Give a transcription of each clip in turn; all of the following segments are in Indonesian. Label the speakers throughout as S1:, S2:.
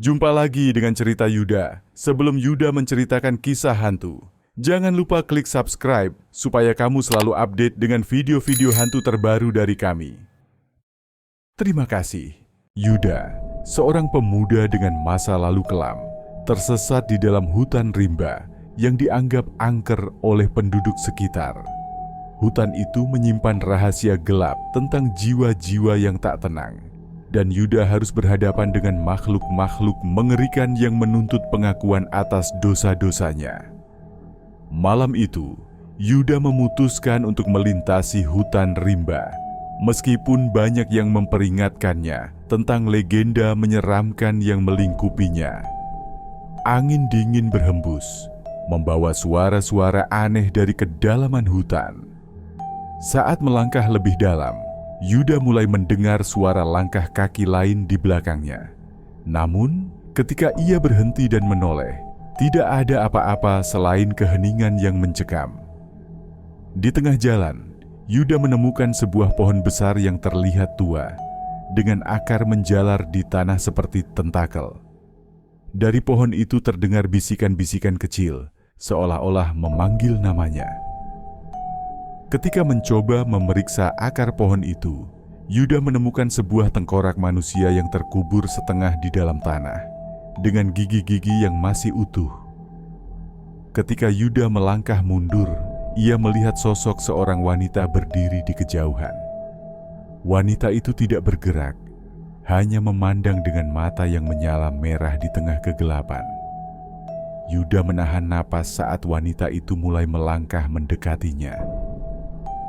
S1: Jumpa lagi dengan cerita Yuda. Sebelum Yuda menceritakan kisah hantu, jangan lupa klik subscribe supaya kamu selalu update dengan video-video hantu terbaru dari kami. Terima kasih. Yuda, seorang pemuda dengan masa lalu kelam, tersesat di dalam hutan rimba yang dianggap angker oleh penduduk sekitar. Hutan itu menyimpan rahasia gelap tentang jiwa-jiwa yang tak tenang. Dan Yuda harus berhadapan dengan makhluk-makhluk mengerikan yang menuntut pengakuan atas dosa-dosanya. Malam itu, Yuda memutuskan untuk melintasi hutan rimba, meskipun banyak yang memperingatkannya tentang legenda menyeramkan yang melingkupinya. Angin dingin berhembus, membawa suara-suara aneh dari kedalaman hutan. Saat melangkah lebih dalam, Yuda mulai mendengar suara langkah kaki lain di belakangnya. Namun, ketika ia berhenti dan menoleh, tidak ada apa-apa selain keheningan yang mencekam. Di tengah jalan, Yuda menemukan sebuah pohon besar yang terlihat tua, dengan akar menjalar di tanah seperti tentakel. Dari pohon itu terdengar bisikan-bisikan kecil, seolah-olah memanggil namanya. Ketika mencoba memeriksa akar pohon itu, Yuda menemukan sebuah tengkorak manusia yang terkubur setengah di dalam tanah, dengan gigi-gigi yang masih utuh. Ketika Yuda melangkah mundur, ia melihat sosok seorang wanita berdiri di kejauhan. Wanita itu tidak bergerak, hanya memandang dengan mata yang menyala merah di tengah kegelapan. Yuda menahan napas saat wanita itu mulai melangkah mendekatinya.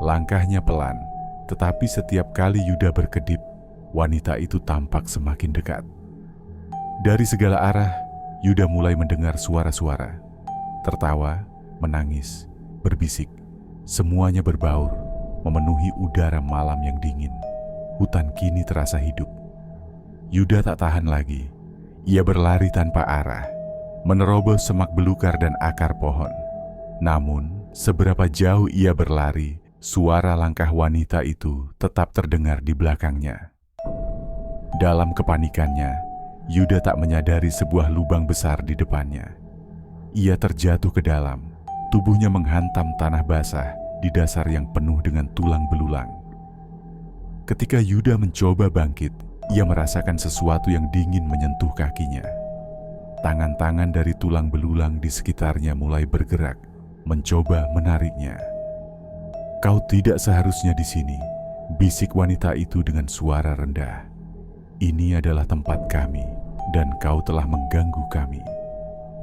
S1: Langkahnya pelan, tetapi setiap kali Yuda berkedip, wanita itu tampak semakin dekat. Dari segala arah, Yuda mulai mendengar suara-suara. Tertawa, menangis, berbisik. Semuanya berbaur, memenuhi udara malam yang dingin. Hutan kini terasa hidup. Yuda tak tahan lagi. Ia berlari tanpa arah, menerobos semak belukar dan akar pohon. Namun, seberapa jauh ia berlari, suara langkah wanita itu tetap terdengar di belakangnya. Dalam kepanikannya, Yuda tak menyadari sebuah lubang besar di depannya. Ia terjatuh ke dalam, tubuhnya menghantam tanah basah di dasar yang penuh dengan tulang belulang. Ketika Yuda mencoba bangkit, ia merasakan sesuatu yang dingin menyentuh kakinya. Tangan-tangan dari tulang belulang di sekitarnya mulai bergerak, mencoba menariknya. "Kau tidak seharusnya di sini," bisik wanita itu dengan suara rendah. "Ini adalah tempat kami, dan kau telah mengganggu kami."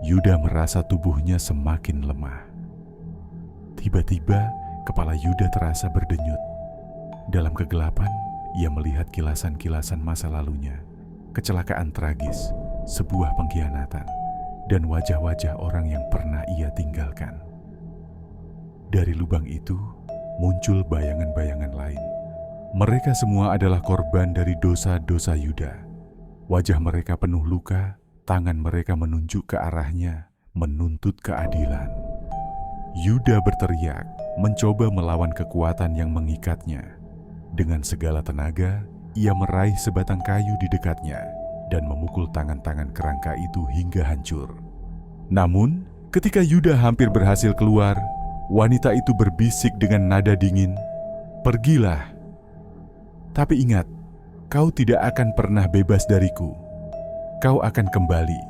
S1: Yuda merasa tubuhnya semakin lemah. Tiba-tiba, kepala Yuda terasa berdenyut. Dalam kegelapan, ia melihat kilasan-kilasan masa lalunya, kecelakaan tragis, sebuah pengkhianatan, dan wajah-wajah orang yang pernah ia tinggalkan. Dari lubang itu, muncul bayangan-bayangan lain. Mereka semua adalah korban dari dosa-dosa Yuda. Wajah mereka penuh luka, tangan mereka menunjuk ke arahnya, menuntut keadilan. Yuda berteriak, mencoba melawan kekuatan yang mengikatnya. Dengan segala tenaga, ia meraih sebatang kayu di dekatnya dan memukul tangan-tangan kerangka itu hingga hancur. Namun, ketika Yuda hampir berhasil keluar, wanita itu berbisik dengan nada dingin, "Pergilah. Tapi ingat, kau tidak akan pernah bebas dariku. Kau akan kembali."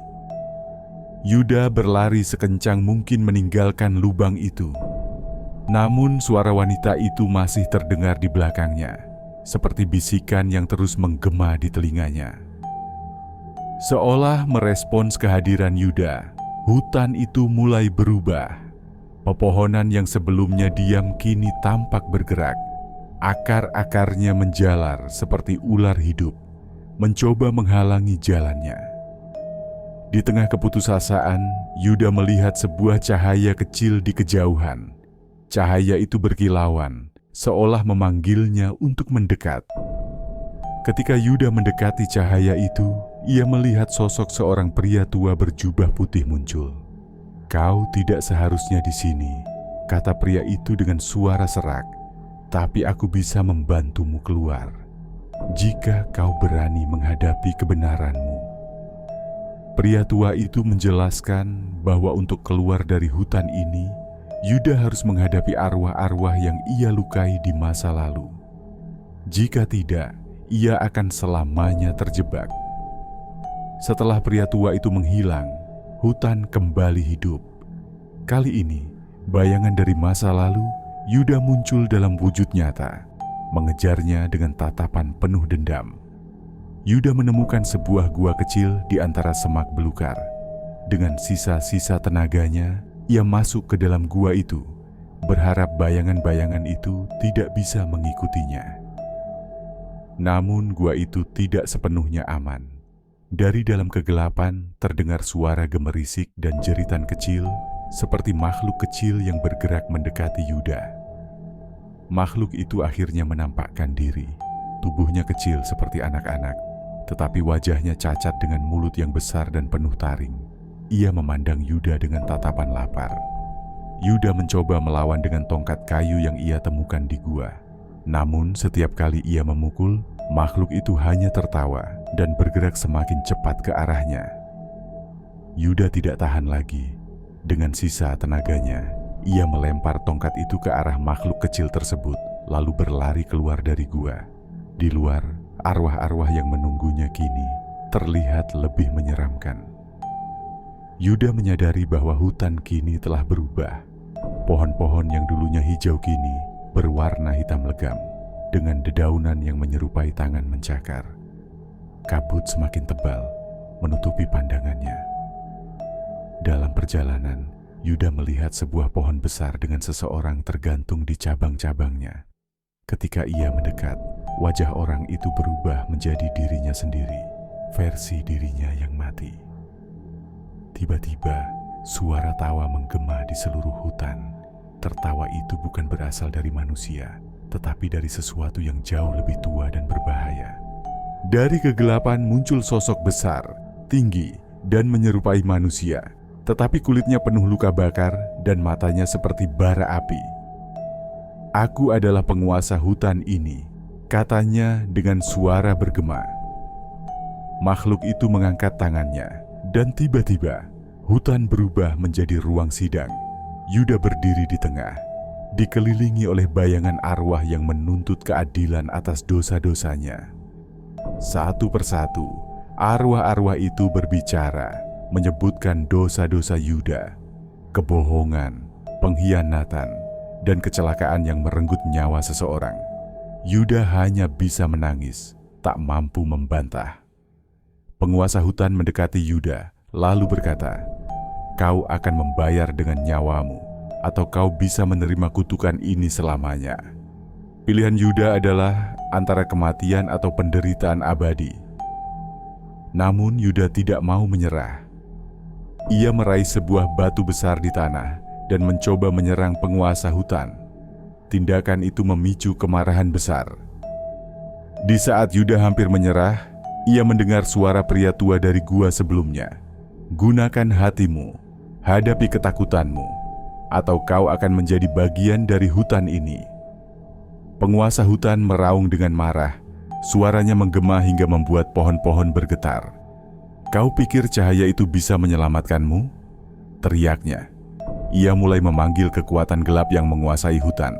S1: Yuda berlari sekencang mungkin meninggalkan lubang itu. Namun suara wanita itu masih terdengar di belakangnya, seperti bisikan yang terus menggema di telinganya. Seolah merespons kehadiran Yuda, hutan itu mulai berubah. Pepohonan yang sebelumnya diam kini tampak bergerak. Akar-akarnya menjalar seperti ular hidup, mencoba menghalangi jalannya. Di tengah keputusasaan, Yuda melihat sebuah cahaya kecil di kejauhan. Cahaya itu berkilauan, seolah memanggilnya untuk mendekat. Ketika Yuda mendekati cahaya itu, ia melihat sosok seorang pria tua berjubah putih muncul. "Kau tidak seharusnya di sini," kata pria itu dengan suara serak. "Tapi aku bisa membantumu keluar, jika kau berani menghadapi kebenaranmu." Pria tua itu menjelaskan bahwa untuk keluar dari hutan ini, Yuda harus menghadapi arwah-arwah yang ia lukai di masa lalu. Jika tidak, ia akan selamanya terjebak. Setelah pria tua itu menghilang, hutan kembali hidup. Kali ini, bayangan dari masa lalu, Yuda muncul dalam wujud nyata, mengejarnya dengan tatapan penuh dendam. Yuda menemukan sebuah gua kecil di antara semak belukar. Dengan sisa-sisa tenaganya, ia masuk ke dalam gua itu, berharap bayangan-bayangan itu tidak bisa mengikutinya. Namun gua itu tidak sepenuhnya aman. Dari dalam kegelapan terdengar suara gemerisik dan jeritan kecil, seperti makhluk kecil yang bergerak mendekati Yuda. Makhluk itu akhirnya menampakkan diri. Tubuhnya kecil seperti anak-anak, tetapi wajahnya cacat dengan mulut yang besar dan penuh taring. Ia memandang Yuda dengan tatapan lapar. Yuda mencoba melawan dengan tongkat kayu yang ia temukan di gua. Namun setiap kali ia memukul, makhluk itu hanya tertawa dan bergerak semakin cepat ke arahnya. Yuda tidak tahan lagi. Dengan sisa tenaganya, ia melempar tongkat itu ke arah makhluk kecil tersebut, lalu berlari keluar dari gua. Di luar, arwah-arwah yang menunggunya kini terlihat lebih menyeramkan. Yuda menyadari bahwa hutan kini telah berubah. Pohon-pohon yang dulunya hijau kini berwarna hitam legam, dengan dedaunan yang menyerupai tangan mencakar. Kabut semakin tebal, menutupi pandangannya. Dalam perjalanan, Yuda melihat sebuah pohon besar dengan seseorang tergantung di cabang-cabangnya. Ketika ia mendekat, wajah orang itu berubah menjadi dirinya sendiri, versi dirinya yang mati. Tiba-tiba, suara tawa menggema di seluruh hutan. Tertawa itu bukan berasal dari manusia, tetapi dari sesuatu yang jauh lebih tua dan berbahaya. Dari kegelapan muncul sosok besar, tinggi, dan menyerupai manusia, tetapi kulitnya penuh luka bakar dan matanya seperti bara api. "Aku adalah penguasa hutan ini," katanya dengan suara bergema. Makhluk itu mengangkat tangannya, dan tiba-tiba hutan berubah menjadi ruang sidang. Yuda berdiri di tengah, dikelilingi oleh bayangan arwah yang menuntut keadilan atas dosa-dosanya. Satu persatu, arwah-arwah itu berbicara, menyebutkan dosa-dosa Yuda, kebohongan, pengkhianatan, dan kecelakaan yang merenggut nyawa seseorang. Yuda hanya bisa menangis, tak mampu membantah. Penguasa hutan mendekati Yuda, lalu berkata, "Kau akan membayar dengan nyawamu, atau kau bisa menerima kutukan ini selamanya." Pilihan Yuda adalah antara kematian atau penderitaan abadi. Namun Yuda tidak mau menyerah. Ia meraih sebuah batu besar di tanah dan mencoba menyerang penguasa hutan. Tindakan itu memicu kemarahan besar. Di saat Yuda hampir menyerah, ia mendengar suara pria tua dari gua sebelumnya. "Gunakan hatimu, hadapi ketakutanmu, atau kau akan menjadi bagian dari hutan ini." Penguasa hutan meraung dengan marah. Suaranya menggema hingga membuat pohon-pohon bergetar. "Kau pikir cahaya itu bisa menyelamatkanmu?" teriaknya. Ia mulai memanggil kekuatan gelap yang menguasai hutan.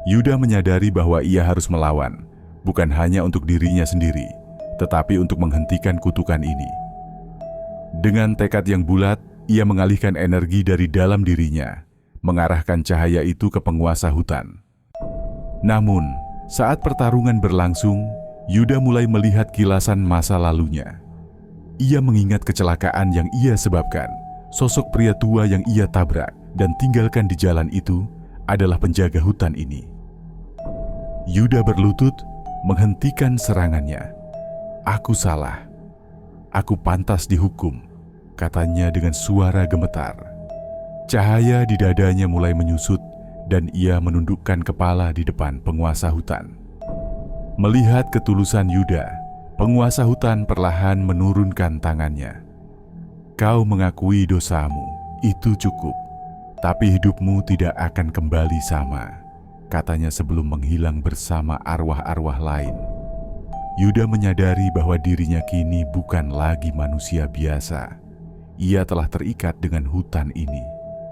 S1: Yuda menyadari bahwa ia harus melawan, bukan hanya untuk dirinya sendiri, tetapi untuk menghentikan kutukan ini. Dengan tekad yang bulat, ia mengalihkan energi dari dalam dirinya, mengarahkan cahaya itu ke penguasa hutan. Namun, saat pertarungan berlangsung, Yuda mulai melihat kilasan masa lalunya. Ia mengingat kecelakaan yang ia sebabkan. Sosok pria tua yang ia tabrak dan tinggalkan di jalan itu adalah penjaga hutan ini. Yuda berlutut, menghentikan serangannya. "Aku salah. Aku pantas dihukum," katanya dengan suara gemetar. Cahaya di dadanya mulai menyusut dan ia menundukkan kepala di depan penguasa hutan. Melihat ketulusan Yuda, penguasa hutan perlahan menurunkan tangannya. "Kau mengakui dosamu, itu cukup. Tapi hidupmu tidak akan kembali sama," katanya sebelum menghilang bersama arwah-arwah lain. Yuda menyadari bahwa dirinya kini bukan lagi manusia biasa. Ia telah terikat dengan hutan ini.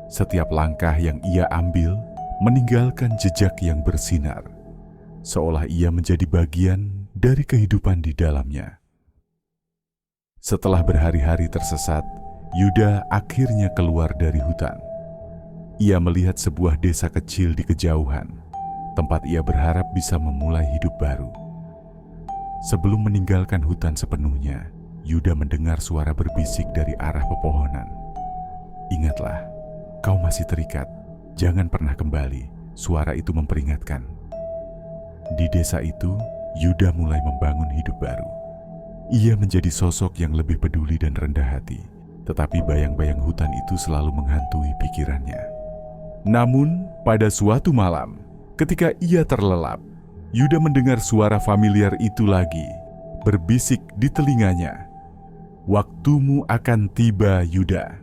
S1: Setiap langkah yang ia ambil meninggalkan jejak yang bersinar, seolah ia menjadi bagian dari kehidupan di dalamnya. Setelah berhari-hari tersesat, Yuda akhirnya keluar dari hutan. Ia melihat sebuah desa kecil di kejauhan, tempat ia berharap bisa memulai hidup baru. Sebelum meninggalkan hutan sepenuhnya, Yuda mendengar suara berbisik dari arah pepohonan. "Ingatlah, kau masih terikat. Jangan pernah kembali," suara itu memperingatkan. Di desa itu, Yuda mulai membangun hidup baru. Ia menjadi sosok yang lebih peduli dan rendah hati, tetapi bayang-bayang hutan itu selalu menghantui pikirannya. Namun, pada suatu malam, ketika ia terlelap, Yuda mendengar suara familiar itu lagi, berbisik di telinganya. "Waktumu akan tiba, Yuda."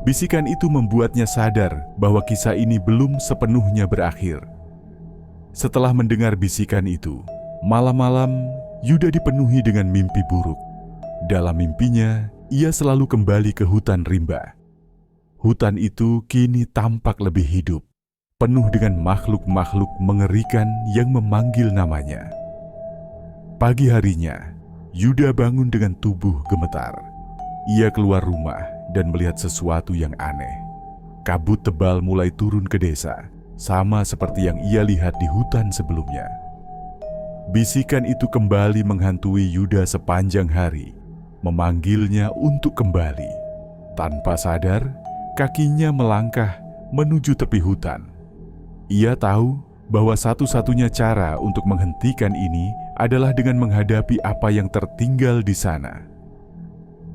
S1: Bisikan itu membuatnya sadar bahwa kisah ini belum sepenuhnya berakhir. Setelah mendengar bisikan itu, malam-malam Yuda dipenuhi dengan mimpi buruk. Dalam mimpinya, ia selalu kembali ke hutan rimba. Hutan itu kini tampak lebih hidup, penuh dengan makhluk-makhluk mengerikan yang memanggil namanya. Pagi harinya, Yuda bangun dengan tubuh gemetar. Ia keluar rumah dan melihat sesuatu yang aneh. Kabut tebal mulai turun ke desa, sama seperti yang ia lihat di hutan sebelumnya. Bisikan itu kembali menghantui Yuda sepanjang hari, memanggilnya untuk kembali. Tanpa sadar, kakinya melangkah menuju tepi hutan. Ia tahu bahwa satu-satunya cara untuk menghentikan ini adalah dengan menghadapi apa yang tertinggal di sana.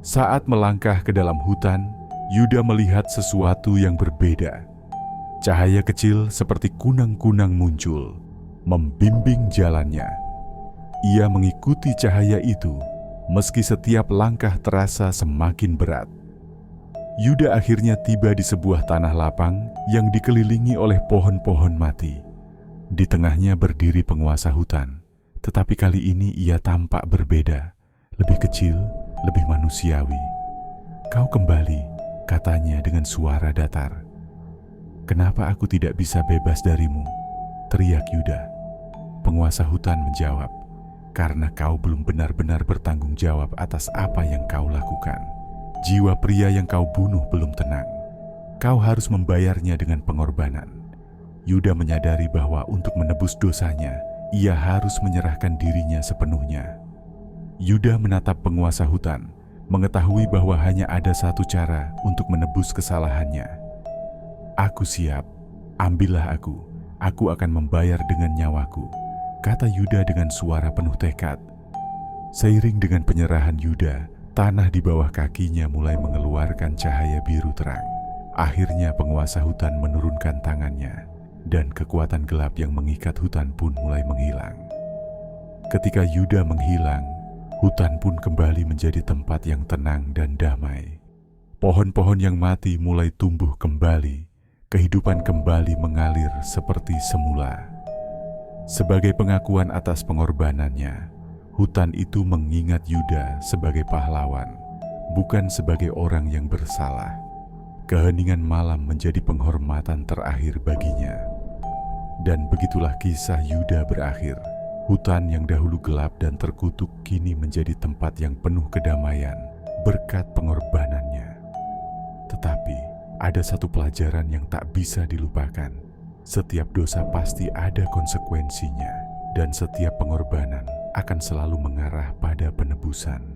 S1: Saat melangkah ke dalam hutan, Yuda melihat sesuatu yang berbeda. Cahaya kecil seperti kunang-kunang muncul, membimbing jalannya. Ia mengikuti cahaya itu, meski setiap langkah terasa semakin berat. Yuda akhirnya tiba di sebuah tanah lapang yang dikelilingi oleh pohon-pohon mati. Di tengahnya berdiri penguasa hutan, tetapi kali ini ia tampak berbeda, lebih kecil, lebih manusiawi. "Kau kembali," katanya dengan suara datar. "Kenapa aku tidak bisa bebas darimu?" teriak Yuda. Penguasa hutan menjawab, "Karena kau belum benar-benar bertanggung jawab atas apa yang kau lakukan. Jiwa pria yang kau bunuh belum tenang. Kau harus membayarnya dengan pengorbanan." Yuda menyadari bahwa untuk menebus dosanya, ia harus menyerahkan dirinya sepenuhnya. Yuda menatap penguasa hutan, mengetahui bahwa hanya ada satu cara untuk menebus kesalahannya. "Aku siap, ambillah aku akan membayar dengan nyawaku," kata Yuda dengan suara penuh tekad. Seiring dengan penyerahan Yuda, tanah di bawah kakinya mulai mengeluarkan cahaya biru terang. Akhirnya penguasa hutan menurunkan tangannya, dan kekuatan gelap yang mengikat hutan pun mulai menghilang. Ketika Yuda menghilang, hutan pun kembali menjadi tempat yang tenang dan damai. Pohon-pohon yang mati mulai tumbuh kembali, kehidupan kembali mengalir seperti semula. Sebagai pengakuan atas pengorbanannya, hutan itu mengingat Yuda sebagai pahlawan, bukan sebagai orang yang bersalah. Keheningan malam menjadi penghormatan terakhir baginya. Dan begitulah kisah Yuda berakhir. Hutan yang dahulu gelap dan terkutuk kini menjadi tempat yang penuh kedamaian berkat pengorbanannya. Tetapi ada satu pelajaran yang tak bisa dilupakan. Setiap dosa pasti ada konsekuensinya, dan setiap pengorbanan akan selalu mengarah pada penebusan.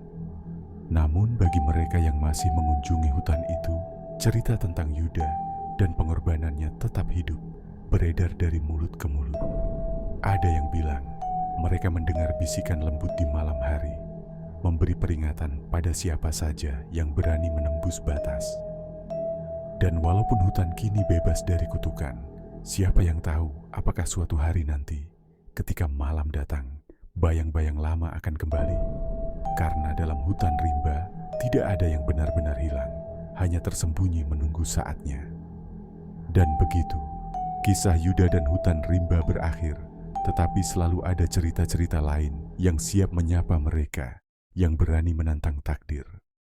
S1: Namun bagi mereka yang masih mengunjungi hutan itu, cerita tentang Yuda dan pengorbanannya tetap hidup, beredar dari mulut ke mulut. Ada yang bilang mereka mendengar bisikan lembut di malam hari, memberi peringatan pada siapa saja yang berani menembus batas. Dan walaupun hutan kini bebas dari kutukan, siapa yang tahu apakah suatu hari nanti, ketika malam datang, bayang-bayang lama akan kembali. Karena dalam hutan rimba tidak ada yang benar-benar hilang, hanya tersembunyi menunggu saatnya. Dan begitu, kisah Yuda dan hutan rimba berakhir, Tetapi selalu ada cerita-cerita lain yang siap menyapa mereka yang berani menantang takdir.